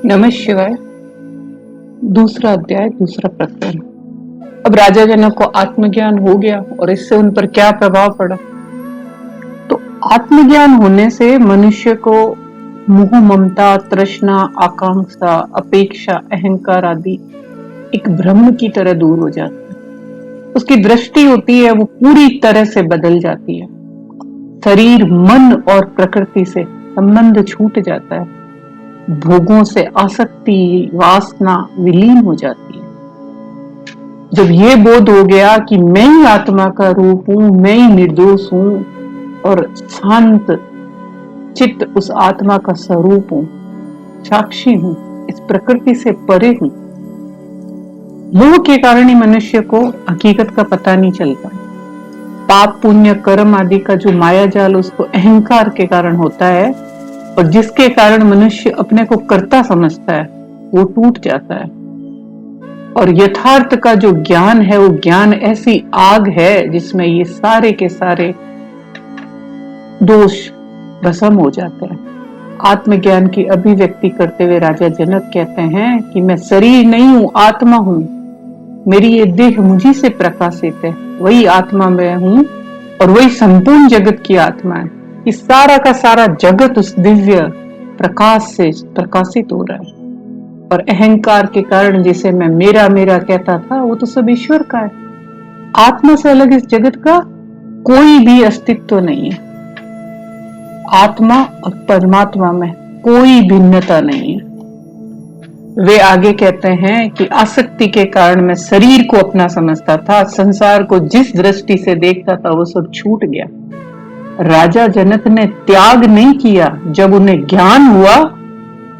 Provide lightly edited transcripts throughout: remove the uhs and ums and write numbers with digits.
नमः शिवाय। दूसरा अध्याय, दूसरा प्रकरण। अब राजा जनक को आत्मज्ञान हो गया और इससे उन पर क्या प्रभाव पड़ा। तो आत्मज्ञान होने से मनुष्य को मोह, ममता, तृष्णा, आकांक्षा, अपेक्षा, अहंकार आदि एक ब्रह्म की तरह दूर हो जाता है। उसकी दृष्टि होती है वो पूरी तरह से बदल जाती है। शरीर, मन और प्रकृति से संबंध छूट जाता है। भोगों से आसक्ति, वासना विलीन हो जाती है। जब ये बोध हो गया कि मैं ही आत्मा का रूप हूं, मैं ही निर्दोष हूं और शांत चित्त उस आत्मा का स्वरूप हूं, साक्षी हूं, इस प्रकृति से परे हूं, मोह के कारण ही मनुष्य को हकीकत का पता नहीं चलता। पाप, पुण्य, कर्म आदि का जो माया जाल उसको अहंकार के कारण होता है और जिसके कारण मनुष्य अपने को कर्ता समझता है वो टूट जाता है। और यथार्थ का जो ज्ञान है वो ज्ञान ऐसी आग है जिसमें ये सारे के सारे दोष भस्म हो जाते हैं। आत्मज्ञान की अभिव्यक्ति करते हुए राजा जनक कहते हैं कि मैं शरीर नहीं हूं, आत्मा हूं। मेरी ये देह मुझी से प्रकाशित है, वही आत्मा मैं हूं और वही संपूर्ण जगत की आत्मा है। इस सारा का सारा जगत उस दिव्य प्रकाश से प्रकाशित हो रहा है और अहंकार के कारण जिसे मैं मेरा मेरा कहता था वो तो सब ईश्वर का है। आत्मा से अलग इस जगत का कोई भी अस्तित्व नहीं है। आत्मा और परमात्मा में कोई भिन्नता नहीं है। वे आगे कहते हैं कि आसक्ति के कारण मैं शरीर को अपना समझता था, संसार को जिस दृष्टि से देखता था वो सब छूट गया। राजा जनक ने त्याग नहीं किया, जब उन्हें ज्ञान हुआ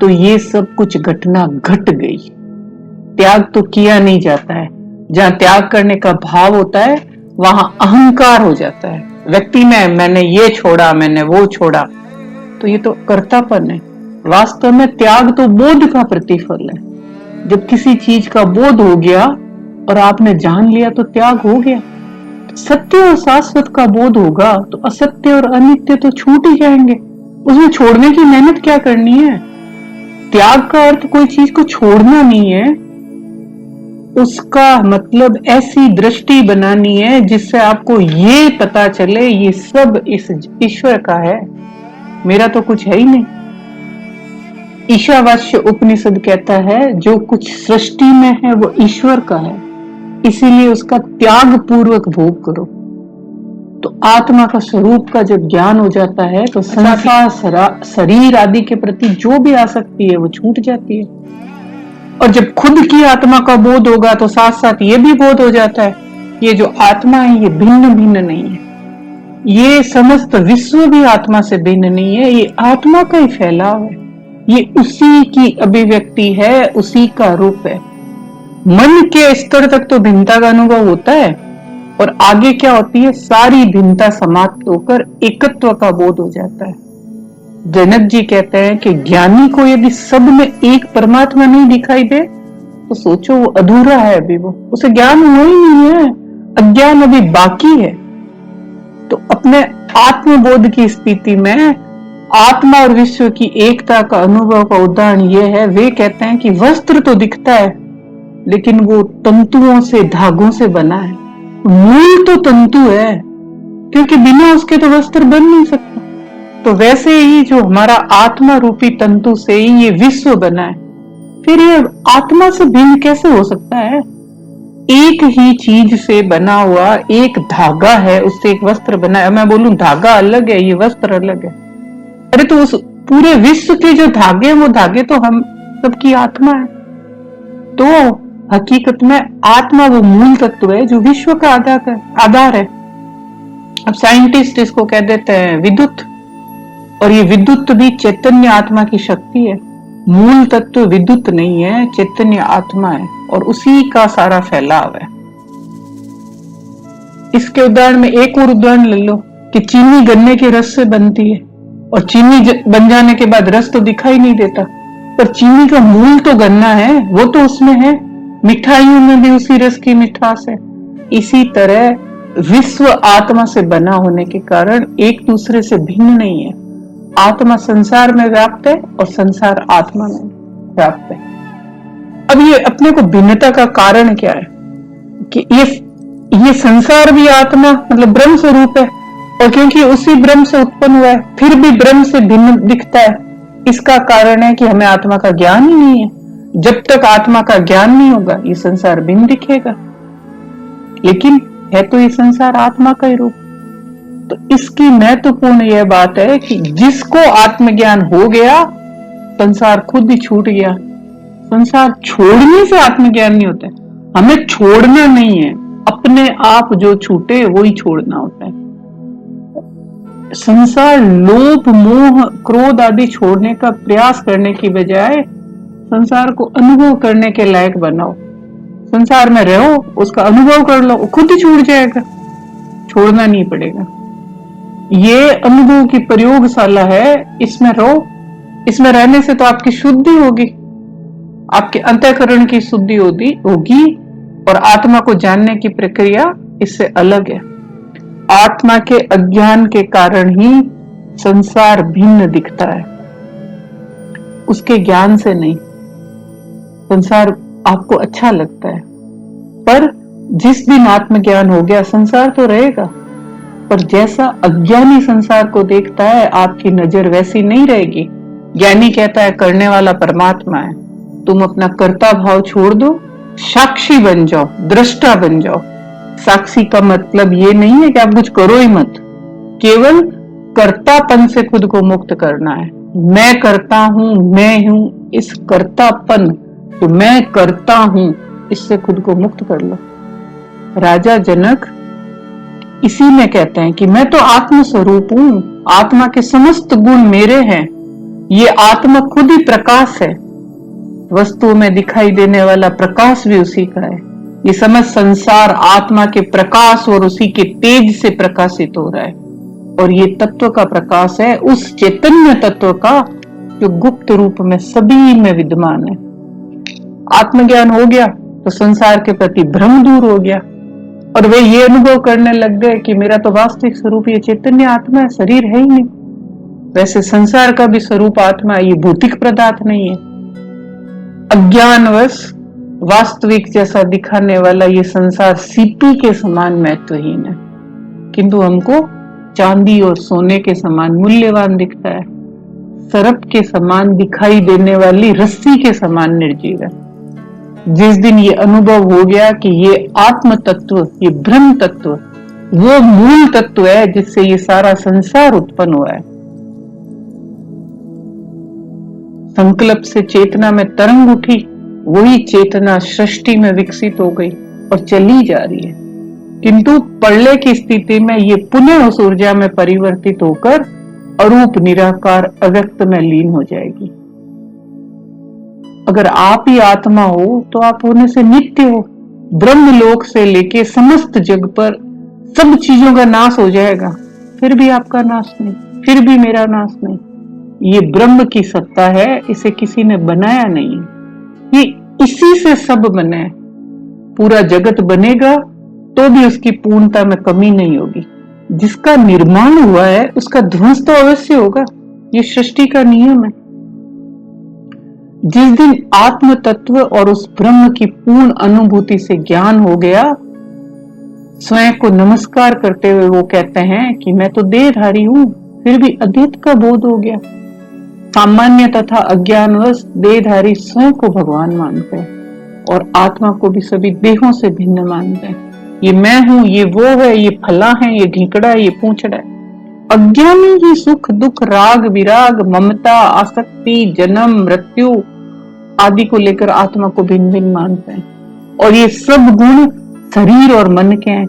तो ये सब कुछ घटना घट गई। त्याग तो किया नहीं जाता है। जहां त्याग करने का भाव होता है वहां अहंकार हो जाता है। व्यक्ति में मैंने ये छोड़ा, मैंने वो छोड़ा, तो ये तो कर्तापन है। वास्तव में त्याग तो बोध का प्रतिफल है। जब किसी चीज का बोध हो गया और आपने जान लिया तो त्याग हो गया। सत्य और शाश्वत का बोध होगा तो असत्य और अनित्य तो छूट ही जाएंगे। उसमें छोड़ने की मेहनत क्या करनी है। त्याग का अर्थ कोई चीज को छोड़ना नहीं है, उसका मतलब ऐसी दृष्टि बनानी है जिससे आपको ये पता चले ये सब इस ईश्वर का है, मेरा तो कुछ है ही नहीं। ईशावास्य उपनिषद कहता है जो कुछ सृष्टि में है वो ईश्वर का है, इसीलिए उसका त्याग पूर्वक भोग करो। तो आत्मा का स्वरूप का जब ज्ञान हो जाता है तो संसार, शरीर आदि के प्रति जो भी आसक्ति है वो छूट जाती है। और जब खुद की आत्मा का बोध होगा तो साथ साथ ये भी बोध हो जाता है ये जो आत्मा है ये भिन्न भिन्न नहीं है, ये समस्त विश्व भी आत्मा से भिन्न नहीं है, ये आत्मा का ही फैलाव है, ये उसी की अभिव्यक्ति है, उसी का रूप है। मन के स्तर तक तो भिन्नता का अनुभव होता है और आगे क्या होती है, सारी भिन्नता समाप्त होकर एकत्व का बोध हो जाता है। जनक जी कहते हैं कि ज्ञानी को यदि सब में एक परमात्मा नहीं दिखाई दे तो सोचो वो अधूरा है, अभी वो उसे ज्ञान हुआ ही नहीं है, अज्ञान अभी बाकी है। तो अपने आत्मबोध की स्थिति में आत्मा और विश्व की एकता का अनुभव का उदाहरण यह है, वे कहते हैं कि वस्त्र तो दिखता है लेकिन वो तंतुओं से, धागों से बना है। मूल तो तंतु है क्योंकि बिना उसके तो वस्त्र बन नहीं सकता। तो वैसे ही जो हमारा आत्मा रूपी तंतु से ही ये विश्व बना है, फिर ये आत्मा से भिन्न कैसे हो सकता है। एक ही चीज से बना हुआ एक धागा है, उससे एक वस्त्र बना है। मैं बोलूं धागा अलग है, ये वस्त्र अलग है, अरे तो उस पूरे विश्व के जो धागे, वो धागे तो हम सबकी आत्मा है। तो हकीकत में आत्मा वो मूल तत्व है जो विश्व का आधार है। अब साइंटिस्ट इसको कह देते हैं विद्युत, और ये विद्युत भी चैतन्य आत्मा की शक्ति है। मूल तत्व विद्युत नहीं है, चैतन्य आत्मा है और उसी का सारा फैलाव है। इसके उदाहरण में एक और उदाहरण ले लो कि चीनी गन्ने के रस से बनती है और चीनी बन जाने के बाद रस तो दिखाई नहीं देता, पर चीनी का मूल तो गन्ना है, वो तो उसमें है। मिठाइयों में भी उसी रस की मिठास है। इसी तरह विश्व आत्मा से बना होने के कारण एक दूसरे से भिन्न नहीं है। आत्मा संसार में व्याप्त है और संसार आत्मा में। व्याप्त है। अब ये अपने को भिन्नता का कारण क्या है कि ये संसार भी आत्मा मतलब ब्रह्म स्वरूप है, और क्योंकि उसी ब्रह्म से उत्पन्न हुआ है फिर भी ब्रह्म से भिन्न दिखता है। इसका कारण है कि हमें आत्मा का ज्ञान ही नहीं है। जब तक आत्मा का ज्ञान नहीं होगा ये संसार भिन्न दिखेगा, लेकिन है तो ये संसार आत्मा का ही रूप। तो इसकी महत्वपूर्ण यह बात है कि जिसको आत्मज्ञान हो गया संसार खुद ही छूट गया। संसार छोड़ने से आत्मज्ञान नहीं होता है, हमें छोड़ना नहीं है, अपने आप जो छूटे वो ही छोड़ना होता है। संसार लोभ मोह क्रोध आदि छोड़ने का प्रयास करने की बजाय संसार को अनुभव करने के लायक बनाओ। संसार में रहो, उसका अनुभव कर लो, खुद ही छूट जाएगा, छोड़ना नहीं पड़ेगा। ये अनुभव की प्रयोगशाला है, इसमें रहो। इसमें रहने से तो आपकी शुद्धि होगी, आपके अंतःकरण की शुद्धि होगी, और आत्मा को जानने की प्रक्रिया इससे अलग है। आत्मा के अज्ञान के कारण ही संसार भिन्न दिखता है, उसके ज्ञान से नहीं। संसार आपको अच्छा लगता है, पर जिस दिन आत्मज्ञान हो गया संसार तो रहेगा, पर जैसा अज्ञानी संसार को देखता है आपकी नजर वैसी नहीं रहेगी। ज्ञानी कहता है करने वाला परमात्मा है, तुम अपना कर्ता भाव छोड़ दो, साक्षी बन जाओ, दृष्टा बन जाओ। साक्षी का मतलब ये नहीं है कि आप कुछ करो ही मत, केवल कर्तापन से खुद को मुक्त करना है। मैं करता हूं, मैं हूं, इस कर्तापन तो मैं करता हूं, इससे खुद को मुक्त कर लो। राजा जनक इसी में कहते हैं कि मैं तो आत्म स्वरूप हूं, आत्मा के समस्त गुण मेरे हैं, ये आत्मा खुद ही प्रकाश है, वस्तुओं में दिखाई देने वाला प्रकाश भी उसी का है। ये समस्त संसार आत्मा के प्रकाश और उसी के तेज से प्रकाशित हो रहा है, और ये तत्व का प्रकाश है उस चैतन्य तत्व का जो गुप्त रूप में सभी में विद्यमान है। आत्मज्ञान हो गया तो संसार के प्रति भ्रम दूर हो गया, और वे ये अनुभव करने लग गए कि मेरा तो वास्तविक स्वरूप ये चैतन्य आत्मा है, शरीर है ही नहीं। वैसे संसार का भी स्वरूप आत्मा है, ये भौतिक पदार्थ नहीं है। अज्ञानवश वास्तविक जैसा दिखाने वाला ये संसार सीपी के समान महत्वहीन है, किंतु हमको चांदी और सोने के समान मूल्यवान दिखता है, सर्प के समान दिखाई देने वाली रस्सी के समान निर्जीव है। जिस दिन ये अनुभव हो गया कि ये आत्म तत्व, ये ब्रह्म तत्व वो मूल तत्व है जिससे ये सारा संसार उत्पन्न हुआ है। संकल्प से चेतना में तरंग उठी, वही चेतना सृष्टि में विकसित हो गई और चली जा रही है, किंतु प्रलय की स्थिति में ये पुनः उस ऊर्जा में परिवर्तित होकर अरूप निराकार अव्यक्त में लीन हो जाएगी। अगर आप ही आत्मा हो तो आप होने से नित्य हो। ब्रह्मलोक से लेके समस्त जग पर सब चीजों का नाश हो जाएगा, फिर भी आपका नाश नहीं, फिर भी मेरा नाश नहीं। ये ब्रह्म की सत्ता है, इसे किसी ने बनाया नहीं, ये इसी से सब बने। पूरा जगत बनेगा तो भी उसकी पूर्णता में कमी नहीं होगी। जिसका निर्माण हुआ है उसका ध्वंस तो अवश्य होगा, ये सृष्टि का नियम है। जिस दिन आत्म तत्व और उस ब्रह्म की पूर्ण अनुभूति से ज्ञान हो गया, स्वयं को नमस्कार करते हुए वो कहते हैं कि मैं तो देहधारी हूं, फिर भी अद्वैत का बोध हो गया। सामान्य तथा अज्ञानवश देहधारी स्वयं को भगवान मानते हैं और आत्मा को भी सभी देहों से भिन्न मानते हैं। ये मैं हूं, ये वो है, ये फला है, ये घिकड़ा है, ये पूंछड़ा है। अज्ञानी ही सुख दुख राग विराग ममता आसक्ति जन्म मृत्यु आदि को लेकर आत्मा को भिन्न भिन्न मानते हैं, और ये सब गुण शरीर और मन के हैं,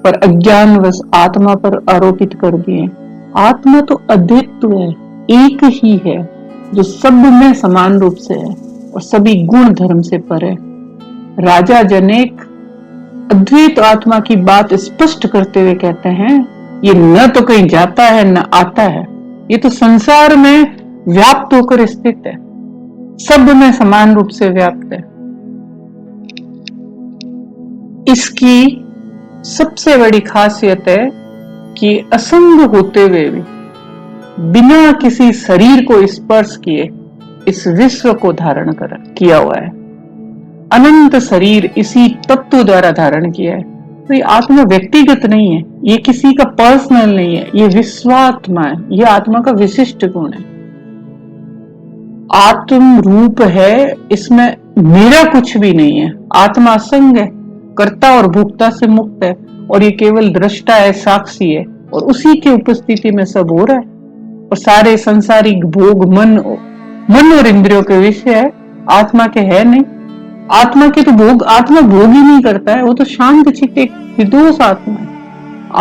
पर अज्ञानवश आत्मा पर आरोपित कर दिए। आत्मा तो अद्वित्व है, एक ही है जो सब में समान रूप से है और सभी गुण धर्म से पर है। राजा जनक अद्वैत आत्मा की बात स्पष्ट करते हुए कहते हैं, ये न तो कहीं जाता है न आता है, ये तो संसार में व्याप्त होकर स्थित है, सब में समान रूप से व्याप्त है। इसकी सबसे बड़ी खासियत है कि असंग होते हुए भी, बिना किसी शरीर को स्पर्श किए, इस विश्व को धारण किया हुआ है, अनंत शरीर इसी तत्व द्वारा धारण किया है। तो ये आत्मा व्यक्तिगत नहीं है, ये किसी का पर्सनल नहीं है, ये विश्वात्मा है, ये आत्मा का विशिष्ट गुण है। आत्म रूप है, इसमें मेरा कुछ भी नहीं है। आत्मा असंग है, कर्ता और भोक्ता से मुक्त है, और ये केवल दृष्टा है, साक्षी है, और उसी की उपस्थिति में सब हो रहा है। और सारे संसारिक भोग मन और इंद्रियों के विषय है, आत्मा के है नहीं। आत्मा के तो भोग, आत्मा भोग ही नहीं करता है, वो तो शांत चित्त एक निर्दोष आत्मा है।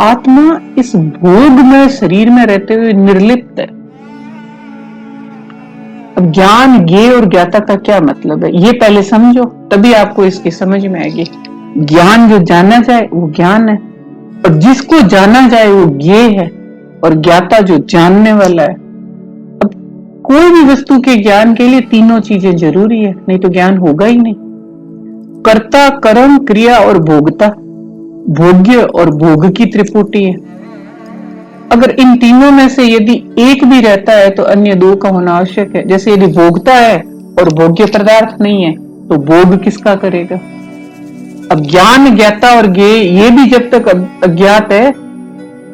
आत्मा इस भोग में शरीर में रहते हुए निर्लिप्त है। अब ज्ञान, ज्ञेय और ज्ञाता का क्या मतलब है, ये पहले समझो, तभी आपको इसकी समझ में आएगी। ज्ञान जो जाना जाए वो ज्ञान है, और जिसको जाना जाए वो ज्ञेय है, और ज्ञाता जो जानने वाला है। अब कोई भी वस्तु के ज्ञान के लिए तीनों चीजें जरूरी है, नहीं तो ज्ञान होगा ही नहीं। कर्ता, कर्म, क्रिया और भोगता, भोग्य और भोग की त्रिपुटी है। अगर इन तीनों में से यदि एक भी रहता है तो अन्य दो का होना आवश्यक है। जैसे यदि भोगता है और भोग्य पदार्थ नहीं है तो भोग किसका करेगा। अब ज्ञान, ज्ञाता और ज्ञेय ये भी जब तक अज्ञात है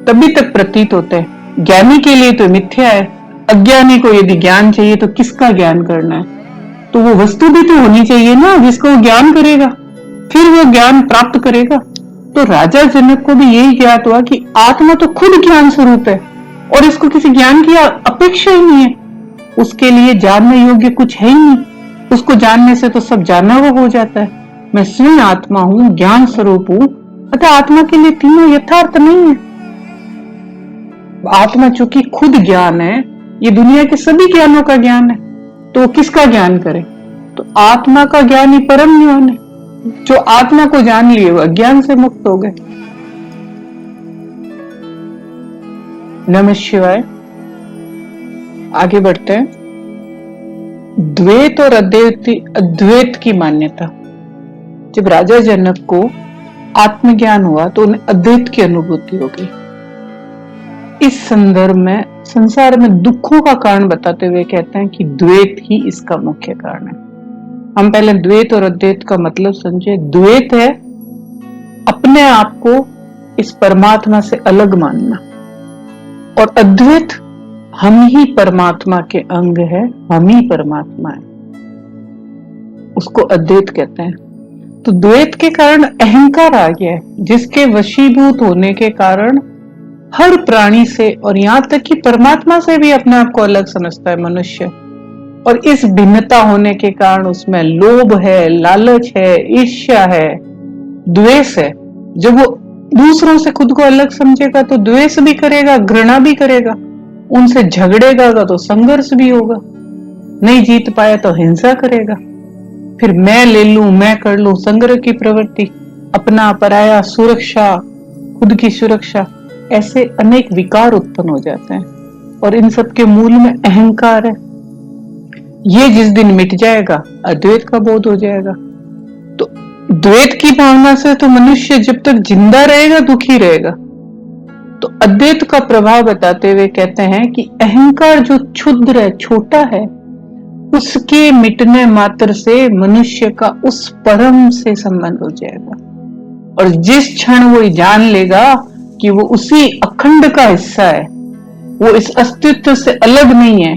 तभी तक प्रतीत होते हैं। ज्ञानी के लिए तो मिथ्या है, अज्ञानी को यदि ज्ञान चाहिए तो किसका ज्ञान करना है, तो वो वस्तु भी तो होनी चाहिए ना जिसको वो ज्ञान करेगा, फिर वो ज्ञान प्राप्त करेगा। तो राजा जनक को भी यही ज्ञात हुआ कि आत्मा तो खुद ज्ञान स्वरूप है और इसको किसी ज्ञान की अपेक्षा ही नहीं है। उसके लिए जानने योग्य कुछ है ही नहीं, उसको जानने से तो सब जाना वो हो जाता है। मैं स्वयं आत्मा हूं, ज्ञान स्वरूप हूं, अतः आत्मा के लिए तीनों यथार्थ नहीं है। आत्मा चूंकि खुद ज्ञान है, ये दुनिया के सभी ज्ञानों का ज्ञान है, तो वो किसका ज्ञान करे, तो आत्मा का ज्ञान ही परम ज्ञान है। जो आत्मा को जान लिए वह अज्ञान से मुक्त हो गए। नमः शिवाय। आगे बढ़ते हैं। द्वैत और अद्वैत की मान्यता। जब राजा जनक को आत्मज्ञान हुआ तो उन्हें अद्वैत की अनुभूति हो गई। इस संदर्भ में संसार में दुखों का कारण बताते हुए कहते हैं कि द्वैत ही इसका मुख्य कारण है। हम पहले द्वैत और अद्वैत का मतलब समझे। द्वैत है अपने आप को इस परमात्मा से अलग मानना, और अद्वैत हम ही परमात्मा के अंग है, हम ही परमात्मा है, उसको अद्वैत कहते हैं। तो द्वैत के कारण अहंकार आ गया है, जिसके वशीभूत होने के कारण हर प्राणी से और यहां तक कि परमात्मा से भी अपने आप को अलग समझता है मनुष्य। और इस भिन्नता होने के कारण उसमें लोभ है, लालच है, ईर्ष्या है, द्वेष है। जब वो दूसरों से खुद को अलग समझेगा तो द्वेष भी करेगा, घृणा भी करेगा, उनसे झगड़ेगा तो संघर्ष भी होगा, नहीं जीत पाया तो हिंसा करेगा, फिर मैं ले लूं, मैं कर लूं, संग्रह की प्रवृत्ति, अपना पराया, सुरक्षा, खुद की सुरक्षा, ऐसे अनेक विकार उत्पन्न हो जाते हैं। और इन सब के मूल में अहंकार है। ये जिस दिन मिट जाएगा अद्वैत का बोध हो जाएगा। तो द्वैत की भावना से तो मनुष्य जब तक जिंदा रहेगा दुखी रहेगा। तो अद्वैत का प्रभाव बताते हुए कहते हैं कि अहंकार जो क्षुद्र है, छोटा है, उसके मिटने मात्र से मनुष्य का उस परम से संबंध हो जाएगा। और जिस क्षण वो जान लेगा कि वो उसी अखंड का हिस्सा है, वो इस अस्तित्व से अलग नहीं है,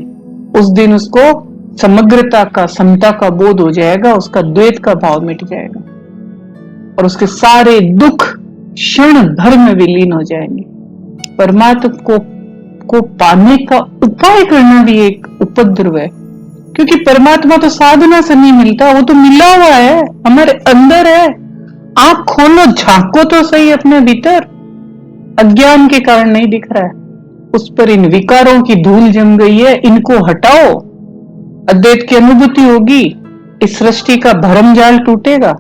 उस दिन उसको समग्रता का, समता का बोध हो जाएगा, उसका द्वैत का भाव मिट जाएगा और उसके सारे दुख क्षण भर में विलीन हो जाएंगे। परमात्मा को पाने का उपाय करना भी एक उपद्रव है, क्योंकि परमात्मा तो साधना से नहीं मिलता, वो तो मिला हुआ है, हमारे अंदर है। आंख खोलो, झांको तो सही अपने भीतर। अज्ञान के कारण नहीं दिख रहा है, उस पर इन विकारों की धूल जम गई है, इनको हटाओ, अद्वैत की अनुभूति होगी, इस सृष्टि का भरमजाल टूटेगा।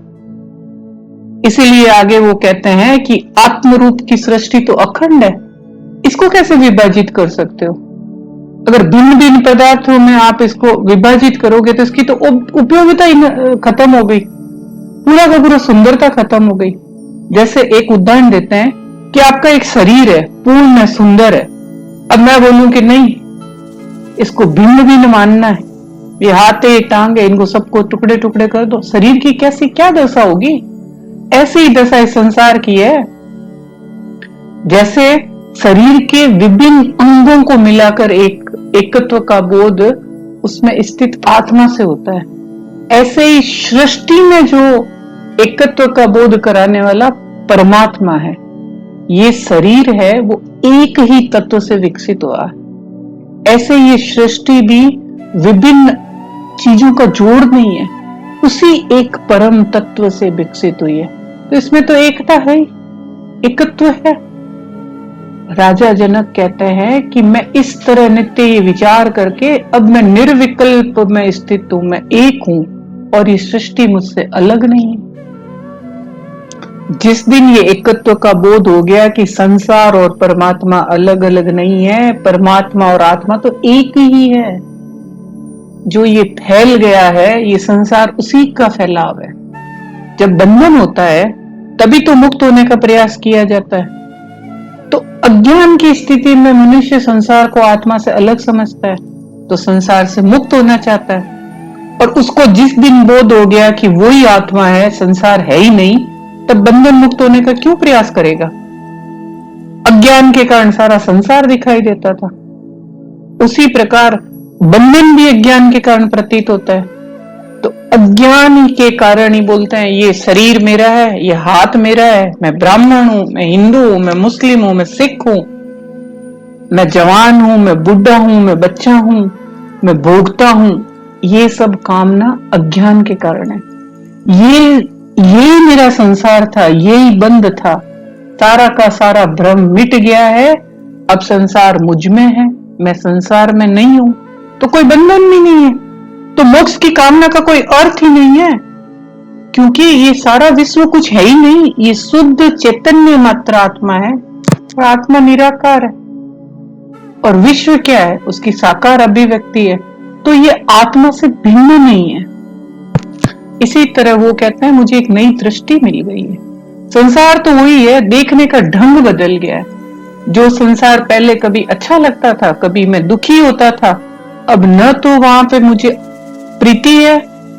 इसीलिए आगे वो कहते हैं कि आत्मरूप की सृष्टि तो अखंड है, इसको कैसे विभाजित कर सकते हो। अगर भिन्न भिन्न पदार्थों में आप इसको विभाजित करोगे तो इसकी तो उपयोगिता ही खत्म हो गई, पूरा का पूरा सुंदरता खत्म हो गई। जैसे एक उदाहरण देते हैं कि आपका एक शरीर है, पूर्ण है, सुंदर है। अब मैं बोलूं कि नहीं, इसको भिन्न भिन्न मानना है, ये हाथ है, ये टांग है, इनको सबको टुकड़े टुकड़े कर दो, शरीर की कैसी क्या दशा होगी? ऐसी ही दशा इस संसार की है। जैसे शरीर के विभिन्न अंगों को मिलाकर एक एकत्व का बोध उसमें स्थित आत्मा से होता है, ऐसे ही सृष्टि में जो एकत्व का बोध कराने वाला परमात्मा है, ये शरीर है वो एक ही तत्व से विकसित हुआ है। ऐसे ये सृष्टि भी विभिन्न चीजों का जोड़ नहीं है, उसी एक परम तत्व से विकसित हुई है। तो इसमें तो एकता है, एकत्व है। राजा जनक कहते हैं कि मैं इस तरह नित्य ये विचार करके अब मैं निर्विकल्प में स्थित हूं, मैं एक हूं और ये सृष्टि मुझसे अलग नहीं है। जिस दिन ये एकत्व का बोध हो गया कि संसार और परमात्मा अलग अलग नहीं है, परमात्मा और आत्मा तो एक ही है, जो ये फैल गया है ये संसार उसी का फैलाव है। जब बंधन होता है तभी तो मुक्त होने का प्रयास किया जाता है। तो अज्ञान की स्थिति में मनुष्य संसार को आत्मा से अलग समझता है, तो संसार से मुक्त होना चाहता है। और उसको जिस दिन बोध हो गया कि वो ही आत्मा है, संसार है ही नहीं, तब बंधन मुक्त होने का क्यों प्रयास करेगा? अज्ञान के कारण सारा संसार दिखाई देता था। उसी प्रकार बंधन भी अज्ञान के कारण प्रतीत होता है। तो अज्ञान के कारण ही बोलते हैं ये शरीर मेरा है, ये हाथ मेरा है, मैं ब्राह्मण हूं, मैं हिंदू हूं, मैं मुस्लिम हूं, मैं सिख हूं, मैं जवान हूं, मैं बुढ़ा हूं, मैं बच्चा हूं, मैं भोगता हूं। ये सब कामना अज्ञान के कारण है। ये मेरा संसार था, यही बंध था, सारा का सारा भ्रम मिट गया है। अब संसार मुझ में है, मैं संसार में नहीं हूं, तो कोई बंधन भी नहीं है, तो मोक्ष की कामना का कोई अर्थ ही नहीं है, क्योंकि ये सारा विश्व कुछ है ही नहीं, ये शुद्ध चैतन्य मात्र आत्मा है और आत्मा निराकार है और विश्व क्या है? उसकी साकार अभिव्यक्ति है। तो ये आत्मा से भिन्न नहीं है। इसी तरह वो कहते हैं मुझे एक नई दृष्टि मिल गई है। संसार तो वही है, देखने का ढंग बदल गया है। जो संसार पहले कभी अच्छा लगता था, कभी मैं दुखी होता था, अब न तो वहां पे मुझे प्रीति है,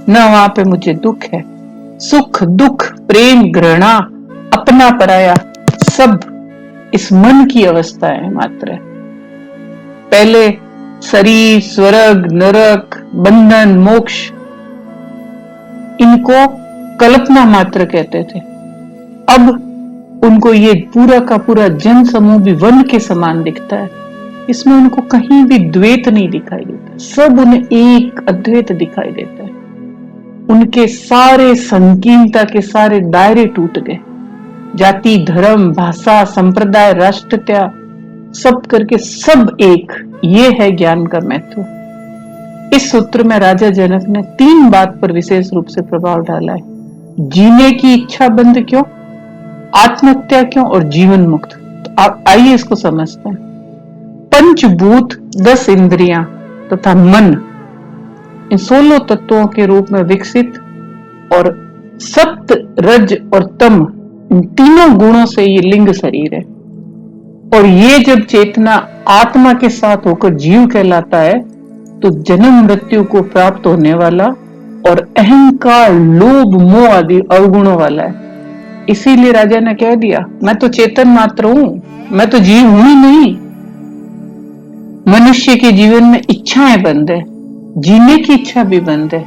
न वहां पे मुझे दुख है। सुख दुख प्रेम घृणा अपना पराया सब इस मन की अवस्था है मात्र। पहले शरीर स्वर्ग नरक बंधन मोक्ष इनको कल्पना मात्र कहते थे, अब उनको ये पूरा का पूरा जन समूह भी वन के समान दिखता है। इसमें उनको कहीं भी द्वैत नहीं दिखाई देता, सब उन्हें एक अद्वैत दिखाई देता है। उनके सारे संकीर्णता के सारे दायरे टूट गए, जाति धर्म भाषा संप्रदाय राष्ट्रता सब करके सब एक, ये है ज्ञान का महत्व। इस सूत्र में राजा जनक ने 3 बात पर विशेष रूप से प्रभाव डाला है। जीने की इच्छा बंद क्यों, आत्महत्या क्यों और जीवन मुक्त। तो आइए इसको समझते हैं। पंचभूत 10 इंद्रियां तथा मन इन 16 तत्वों के रूप में विकसित और सप्त रज और तम इन तीनों गुणों से ये लिंग शरीर है। और ये जब चेतना आत्मा के साथ होकर जीव कहलाता है तो जन्म मृत्यु को प्राप्त होने वाला और अहंकार लोभ मोह आदि अवगुणों वाला है। इसीलिए राजा ने कह दिया मैं तो चेतन मात्र हूं, मैं तो जीव हूं ही नहीं। मनुष्य के जीवन में इच्छाएं बंद है, जीने की इच्छा भी बंद है।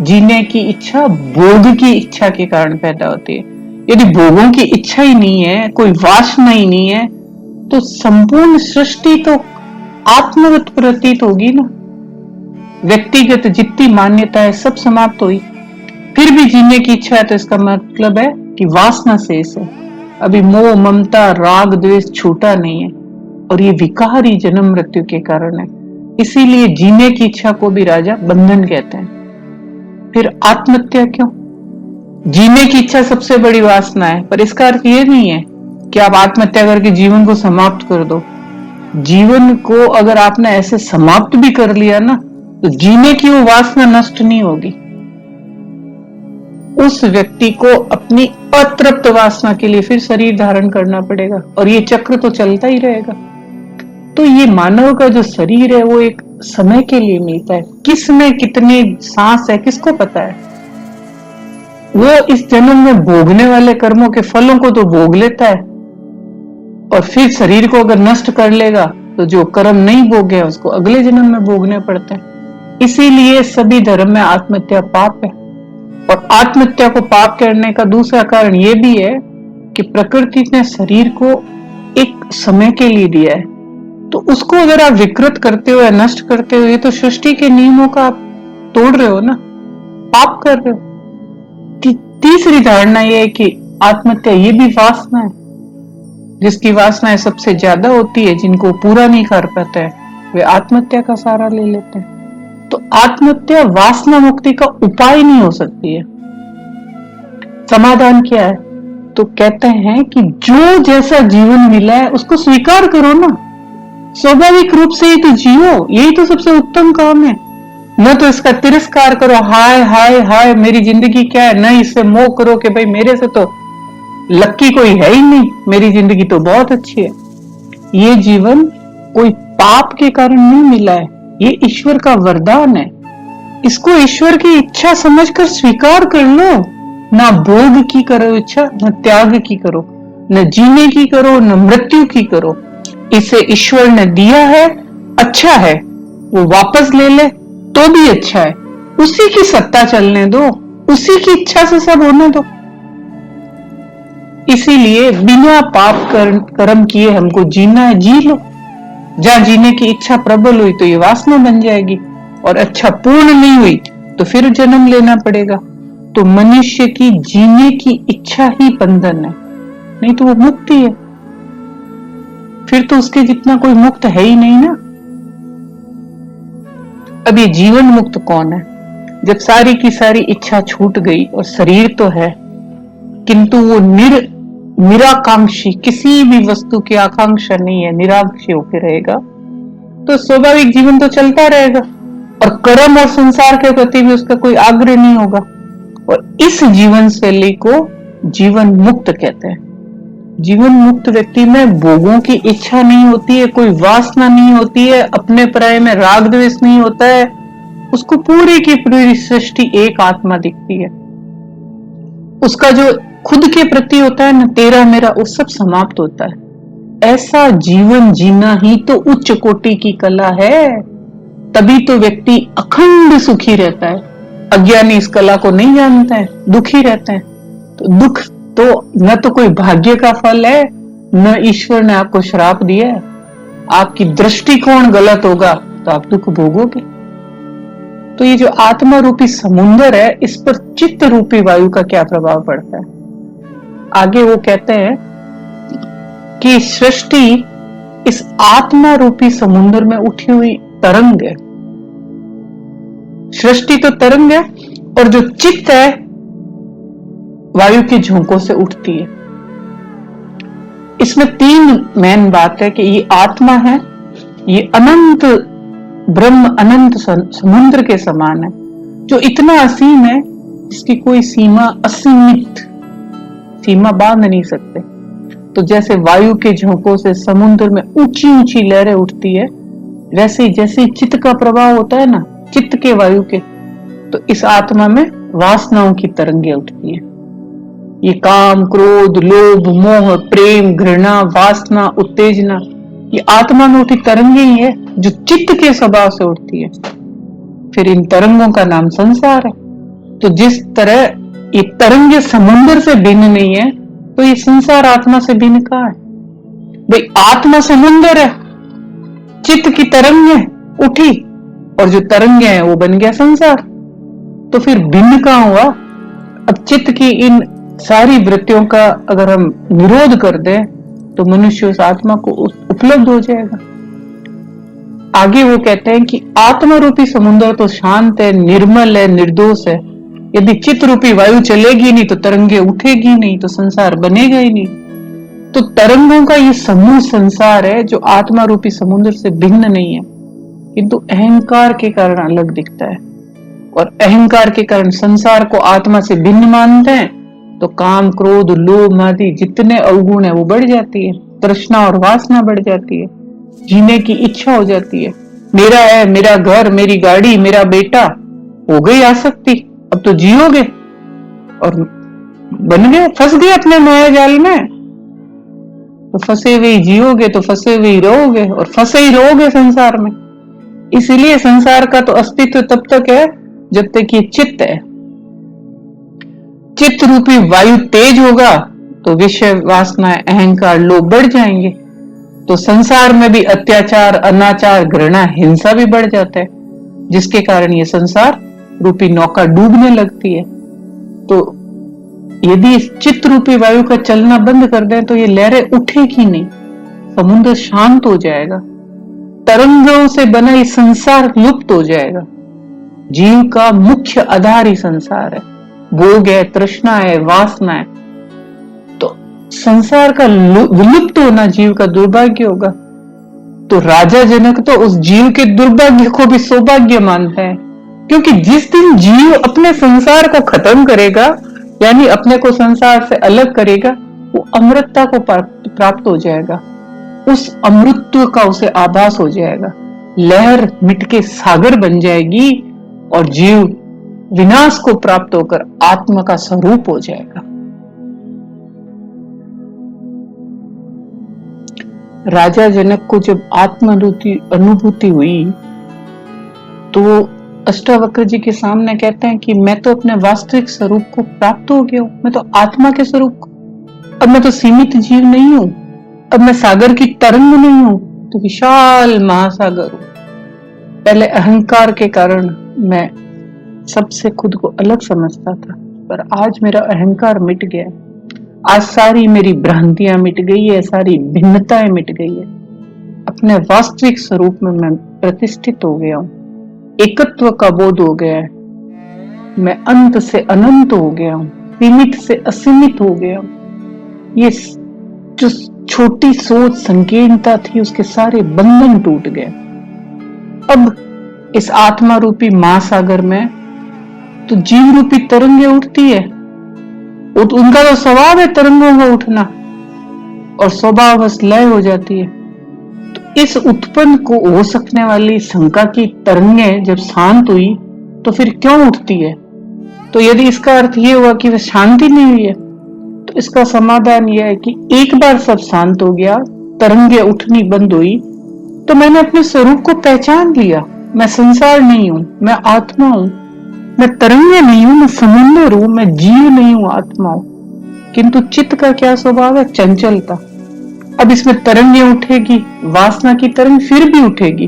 जीने की इच्छा भोग की इच्छा के कारण पैदा होती है। यदि भोगों की इच्छा ही नहीं है, कोई वासना ही नहीं है, तो संपूर्ण सृष्टि तो आत्मवत प्रतीत होगी ना। व्यक्तिगत जितनी मान्यता है सब समाप्त हुई, फिर भी जीने की इच्छा है, तो इसका मतलब है कि वासना शेष है। अभी मोह ममता राग द्वेष छूटा नहीं है और ये विकार ही जन्म मृत्यु के कारण है। इसीलिए जीने की इच्छा को भी राजा बंधन कहते हैं। फिर आत्महत्या क्यों? जीने की इच्छा सबसे बड़ी वासना है, पर इसका अर्थ ये नहीं है कि आप आत्महत्या करके जीवन को समाप्त कर दो। जीवन को अगर आपने ऐसे समाप्त भी कर लिया ना, तो जीने की वो वासना नष्ट नहीं होगी। उस व्यक्ति को अपनी अतृप्त वासना के लिए फिर शरीर धारण करना पड़ेगा और ये चक्र तो चलता ही रहेगा। तो ये मानव का जो शरीर है वो एक समय के लिए मिलता है। किस में कितनी सांस है किसको पता है। वो इस जन्म में भोगने वाले कर्मों के फलों को तो भोग लेता है, और फिर शरीर को अगर नष्ट कर लेगा तो जो कर्म नहीं भोगे उसको अगले जन्म में भोगने पड़ते हैं। इसीलिए सभी धर्म में आत्महत्या पाप है। और आत्महत्या को पाप करने का दूसरा कारण ये भी है कि प्रकृति ने शरीर को एक समय के लिए दिया है, तो उसको अगर आप विकृत करते हो या नष्ट करते हो, ये तो सृष्टि के नियमों का आप तोड़ रहे हो ना, पाप कर रहे हो। तीसरी धारणा यह है कि आत्महत्या ये भी वासना है। जिसकी वासनाएं सबसे ज्यादा होती है, जिनको पूरा नहीं कर पाते हैं, वे आत्महत्या का सहारा ले लेते हैं। तो आत्महत्या वासना मुक्ति का उपाय नहीं हो सकती है। समाधान क्या है? तो कहते हैं कि जो जैसा जीवन मिला है उसको स्वीकार करो ना, स्वाभाविक रूप से ही तो जियो, यही तो सबसे उत्तम काम है। न तो इसका तिरस्कार करो, हाय हाय हाय मेरी जिंदगी क्या है, न इससे मोह करो कि भाई मेरे से तो लक्की कोई है ही नहीं, मेरी जिंदगी तो बहुत अच्छी है। ये जीवन कोई पाप के कारण नहीं मिला है, ये ईश्वर का वरदान है। इसको ईश्वर की इच्छा समझकर स्वीकार कर लो। ना भोग की करो इच्छा, न त्याग की करो, न जीने की करो, न मृत्यु की करो। इसे ईश्वर ने दिया है, अच्छा है, वो वापस ले ले तो भी अच्छा है। उसी की सत्ता चलने दो, उसी की इच्छा से सब होने दो। इसीलिए बिना पाप कर्म किए हमको जीना है, जी लो। जहां जीने की इच्छा प्रबल हुई तो ये वासना बन जाएगी, और अच्छा पूर्ण नहीं हुई तो फिर जन्म लेना पड़ेगा। तो मनुष्य की जीने की इच्छा ही बंधन है, नहीं तो वो मुक्ति है। फिर तो उसके जितना कोई मुक्त है ही नहीं ना। अब ये जीवन मुक्त कौन है? जब सारी की सारी इच्छा छूट गई और शरीर तो है, किंतु वो निराकांक्षी, किसी भी वस्तु की आकांक्षा नहीं है, निराकांक्षी होकर रहेगा, तो स्वाभाविक जीवन तो चलता रहेगा, और कर्म और संसार के प्रति भी उसका कोई आग्रह नहीं होगा। और इस जीवन शैली को जीवन मुक्त कहते हैं। जीवन मुक्त व्यक्ति में भोगों की इच्छा नहीं होती है, कोई वासना नहीं होती है, अपने पराये में राग द्वेष नहीं होता है। उसको पूरी की पूरी सृष्टि एक आत्मा दिखती है। उसका जो खुद के प्रति होता है ना, तेरा मेरा, वो सब समाप्त होता है। ऐसा जीवन जीना ही तो उच्च कोटि की कला है। तभी तो व्यक्ति अखंड सुखी रहता है। अज्ञानी इस कला को नहीं जानते हैं, दुखी रहते हैं। तो दुख तो न तो कोई भाग्य का फल है, न ईश्वर ने आपको श्राप दिया है। आपकी दृष्टिकोण गलत होगा तो आप दुख भोगोगे। तो ये जो आत्मा रूपी समुद्र है, इस पर चित्त रूपी वायु का क्या प्रभाव पड़ता है? आगे वो कहते हैं कि सृष्टि इस आत्मा रूपी समुद्र में उठी हुई तरंग है। सृष्टि तो तरंग है, और जो चित्त है वायु के झोंकों से उठती है। इसमें तीन मेन बात है कि ये आत्मा है, ये अनंत ब्रह्म, अनंत समुद्र के समान है, जो इतना असीम है इसकी कोई सीमा, असीमित सीमा बांध नहीं सकते। तो जैसे वायु के झोंकों से समुद्र में ऊंची ऊंची लहरें उठती है, वैसे जैसे चित्त का प्रभाव होता है ना, चित्त के वायु के, तो इस आत्मा में वासनाओं की तरंगे उठती है। ये काम, क्रोध, लोभ, मोह, प्रेम, घृणा, वासना, उत्तेजना, ये आत्मा में उठी तरंगे ही है, जो चित्त के स्वभाव से उठती है। फिर इन तरंगों का नाम संसार है। तो जिस तरह ये तरंगे समुद्र से भिन्न नहीं है, तो ये संसार आत्मा से भिन्न कहाँ है? भाई आत्मा समुद्र है, चित्त की तरंग है उठी, और जो तरंगे हैं वो बन गया संसार। तो फिर भिन्न कहाँ हुआ? अब चित्त की इन सारी वृत्तियों का अगर हम निरोध कर दें तो मनुष्य उस आत्मा को उपलब्ध हो जाएगा। आगे वो कहते हैं कि आत्मा रूपी समुद्र तो शांत है, निर्मल है, निर्दोष है। यदि चित्त रूपी वायु चलेगी नहीं तो तरंगे उठेगी नहीं, तो संसार बनेगा ही नहीं। तो तरंगों का ये समूह संसार है, जो आत्मा रूपी समुद्र से भिन्न नहीं है, किंतु अहंकार के कारण अलग दिखता है। और अहंकार के कारण संसार को आत्मा से भिन्न मानते हैं, तो काम, क्रोध, लोभ आदि जितने अवगुण है वो बढ़ जाती है, तृष्णा और वासना बढ़ जाती है, जीने की इच्छा हो जाती है। मेरा है, मेरा घर, मेरी गाड़ी, मेरा बेटा, हो गई आसक्ति। अब तो जियोगे और बन गए, फंस गए अपने माया जाल में। तो फंसे हुए ही जियोगे तो फंसे हुए ही रहोगे और फंसे ही रहोगे संसार में। इसीलिए संसार का तो अस्तित्व तब तक है जब तक ये चित्त है। चित्त रूपी वायु तेज होगा तो विषय वासना अहंकार लोभ बढ़ जाएंगे, तो संसार में भी अत्याचार अनाचार घृणा हिंसा भी बढ़ जाता है, जिसके कारण ये संसार रूपी नौका डूबने लगती है। तो यदि इस चित्त रूपी वायु का चलना बंद कर दें तो ये लहरें उठेगी नहीं, समुद्र शांत हो जाएगा, तरंगों से बना ये संसार लुप्त हो जाएगा। जीव का मुख्य आधार ही संसार है, भोग है, तृष्णा है, वासना है। तो संसार का विलुप्त होना जीव का दुर्भाग्य होगा। तो राजा जनक तो उस जीव के दुर्भाग्य को भी सौभाग्य मानता है, क्योंकि जिस दिन जीव अपने संसार को खत्म करेगा, यानी अपने को संसार से अलग करेगा, वो अमृतता को प्राप्त हो जाएगा। उस अमृतत्व का उसे आभास हो जाएगा, लहर मिटके सागर बन जाएगी और जीव विनाश को प्राप्त होकर आत्मा का स्वरूप हो जाएगा। राजा जनक को जब आत्म अनुभूति हुई तो अष्टावक्र जी के सामने कहते हैं कि मैं तो अपने वास्तविक स्वरूप को प्राप्त हो गया हूं, मैं तो आत्मा के स्वरूप को, अब मैं तो सीमित जीव नहीं हूं, अब मैं सागर की तरंग नहीं हूं, तो विशाल महासागर हूं। पहले अहंकार के कारण मैं सबसे खुद को अलग समझता था, पर आज मेरा अहंकार मिट गया, आज सारी मेरी भ्रांतियां मिट गई है, सारी भिन्नताएं मिट गई है, अपने वास्तविक स्वरूप में मैं प्रतिष्ठित हो गया हूं, एकत्व का बोध हो गया है, मैं अंत से अनंत हो गया हूं, सीमित से असीमित हो गया हूं। ये जो छोटी सोच संकीर्णता थी उसके सारे बंधन टूट गए। अब इस आत्मा रूपी महासागर में तो जीव रूपी तरंगे उठती है, उनका तो स्वभाव है तरंगों का उठना, और स्वभाव बस लय हो जाती है। तो इस उत्पन्न को हो सकने वाली शंका की तरंगे जब शांत हुई तो फिर क्यों उठती है? तो यदि इसका अर्थ ये हुआ कि वह शांति नहीं हुई है, तो इसका समाधान यह है कि एक बार सब शांत हो गया, तरंगे उठनी बंद हुई, तो मैंने अपने स्वरूप को पहचान लिया। मैं संसार नहीं हूं, मैं आत्मा हूं, मैं तरंगे नहीं हूं, मैं समुद्र हूं, मैं जीव नहीं हूं, आत्मा हूं। किंतु चित्त का क्या स्वभाव है? चंचलता। अब इसमें तरंगे उठेगी, वासना की तरंग फिर भी उठेगी,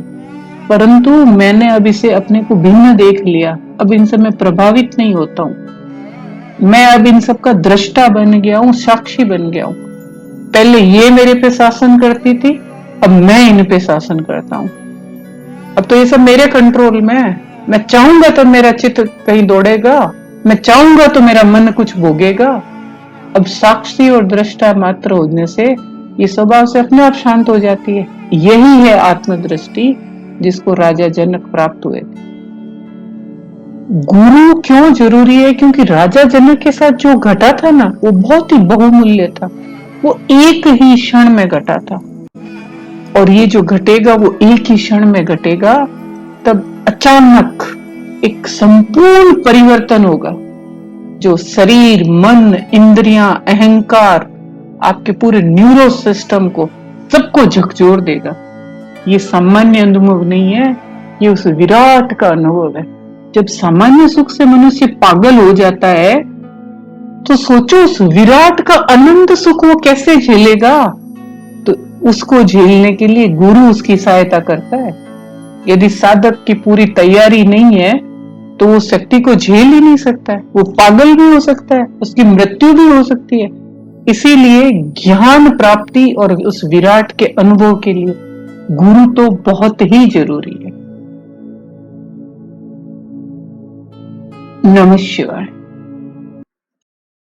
परंतु मैंने अब इसे अपने को भिन्न देख लिया, अब इनसे मैं प्रभावित नहीं होता हूं, मैं अब इन सब का दृष्टा बन गया हूं, साक्षी बन गया हूं। पहले ये मेरे पे शासन करती थी, अब मैं इन पे शासन करता हूं। अब तो ये सब मेरे कंट्रोल में है, मैं चाहूंगा तो मेरा चित्त कहीं दौड़ेगा, मैं चाहूंगा तो मेरा मन कुछ भोगेगा। अब साक्षी और दृष्टा मात्र होने से ये स्वभाव से अपने आप शांत हो जाती है। यही है आत्मदृष्टि जिसको राजा जनक प्राप्त हुए थे। गुरु क्यों जरूरी है? क्योंकि राजा जनक के साथ जो घटा था ना, वो बहुत ही बहुमूल्य था, वो एक ही क्षण में घटा था, और ये जो घटेगा वो एक ही क्षण में घटेगा। तब अचानक एक संपूर्ण परिवर्तन होगा, जो शरीर मन इंद्रियां अहंकार आपके पूरे न्यूरो सिस्टम को सबको झकझोर देगा। ये सामान्य अनुभव नहीं है, ये उस विराट का अनुभव है। जब सामान्य सुख से मनुष्य पागल हो जाता है तो सोचो उस विराट का अनंत सुख वो कैसे झेलेगा। तो उसको झेलने के लिए गुरु उसकी सहायता करता है। यदि साधक की पूरी तैयारी नहीं है तो वो शक्ति को झेल ही नहीं सकता है, वो पागल भी हो सकता है, उसकी मृत्यु भी हो सकती है। इसीलिए ज्ञान प्राप्ति और उस विराट के अनुभव के लिए गुरु तो बहुत ही जरूरी है। नमः शिवाय।